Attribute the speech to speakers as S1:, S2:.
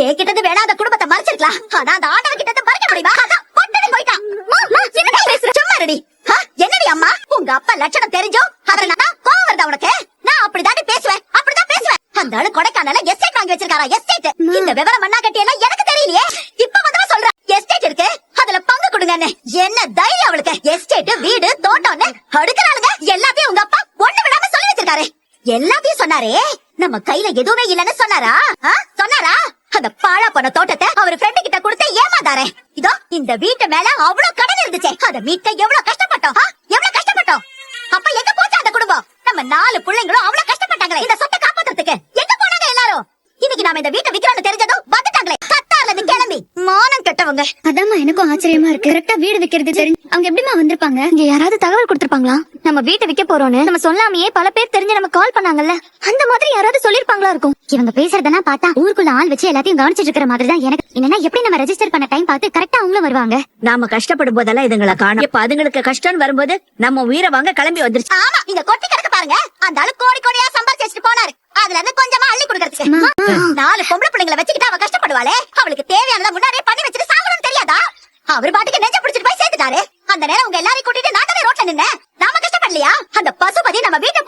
S1: ஏன் கிட்ட வேணா அந்த குடும்பத்தை மறைச்சிருக்கலாம். ஆனா அந்த ஆண்டவன் கிட்ட மறைக்க முடியுமா? அதான் பொட்டடி போயிட்டான். என்னடா பேசுற? சும்மா ரெடி. என்னடி அம்மா, உங்க அப்பா லட்சணம் தெரிஞ்சோ அதுல நான் கோவம் வருதா உனக்கு? நான் அப்படிதாண்டி பேசுவேன், அப்படிதான் பேசுவேன். அந்த ஆளு கொடைக்கானல எஸ்டேட் வாங்கி வச்சிருக்காரா? எஸ்டேட். இந்த விவரம் மண்ணா கட்டி எல்லாம் எனக்கு தெரியலையே. இப்ப வந்து சொல்ற எஸ்டேட் இருக்கு, அதுல பங்கு கொடுங்கன்னு. என்ன தைரியம் அவளுக்கு? எஸ்டேட், வீடு, தோட்டம்னு அடுக்கறாளுங்க. எல்லாத்தையும் உங்க அப்பா ஒண்ணு விடாம சொல்லி வச்சிருக்காரு. எல்லாத்தையும் சொன்னாரே, நம்ம கையில எதுவுமே இல்லன்னு சொன்னாரா? சொன்னாரா? அந்த பாழா போன தோட்டத்தை அவர் ஃப்ரெண்டு கிட்ட கொடுத்து ஏமாந்தாரே. இதோ இந்த வீட்டு மேல அவ்வளவு கடன் இருந்துச்சு. அத மீட்க எவ்வளவு கஷ்டப்பட்டோம், எவ்வளவு கஷ்டப்பட்டோம். அப்ப எங்க போச்சு அந்த குடும்பம்? நம்ம 4 பிள்ளைங்களும் அவ்வளவு கஷ்டப்பட்டாங்களே இந்த சொத்தை காப்பாத்துறதுக்கு. எங்க போனாங்க எல்லாரும்? இன்னைக்கு நாம இந்த வீட்டை விக்கிறோம்னு தெரிஞ்சதும் வந்துட்டாங்களே கத்தார்ல இருந்து கிளம்பி. மானம் கெட்டவங்க.
S2: அதாம்மா எனக்கும் ஆச்சரியமா இருக்கு. கரெக்டா வீடு விக்கிறது தெரிஞ்சு அவங்க எப்படிமா வந்திருப்பாங்க? இங்க யாராவது தகவல் கொடுத்திருப்பாங்களா? நம்ம வீட்டை விக்க போறோம்னு நம்ம சொல்லாமையே பல பேர் தெரிஞ்சு நம்ம கால் பண்ணாங்கல்ல, அந்த மாதிரி யாராவது சொல்லிருப்பாங்களா இருக்கும். இவங்க பேசுறதெல்லாம் பார்த்தா ஊருக்குள்ள ஆள் வச்சு எல்லாத்தையும் கவனிச்சிட்டு இருக்கிற மாதிரி தான் எனக்கு. என்னன்னா எப்படி நம்ம ரெஜிஸ்டர் பண்ண டைம் பார்த்து கரெக்டா அவங்களும் வருவாங்க.
S3: நாம கஷ்டப்படும் போதெல்லாம் இதுங்களை காணும். இப்ப அதுங்களுக்கு கஷ்டம் வரும்போது நம்ம உயிரை வாங்க கிளம்பி வந்துருச்சு.
S1: ஆமா, இங்க கொட்டி கிடக்கு பாருங்க. அந்த ஆளு கோடி கோடியா சம்பாதிச்சு வச்சுட்டு போனாரு. அதுல இருந்து கொஞ்சமா அள்ளி கொடுக்கறதுக்கு 4 பொம்பளை பிள்ளைங்களை வச்சுக்கிட்டு அவ கஷ்டப்படுவாளே. அவளுக்கு தேவையானதை முன்னாடியே பண்ணி வச்சுட்டு சாகணும்னு தெரியாதா? அவரு பாட்டுக்கு நெஞ்ச பிடிச்சிட்டு போய் சேர்த்துட்டாரு. அந்த நேரம் உங்க எல்லாரையும் கூட்டிட்டு நான் தானே ரோட்ல நின்னேன். நாம கஷ்டப்படலையா? அந்த பசுபதி நம்ம வீட்டை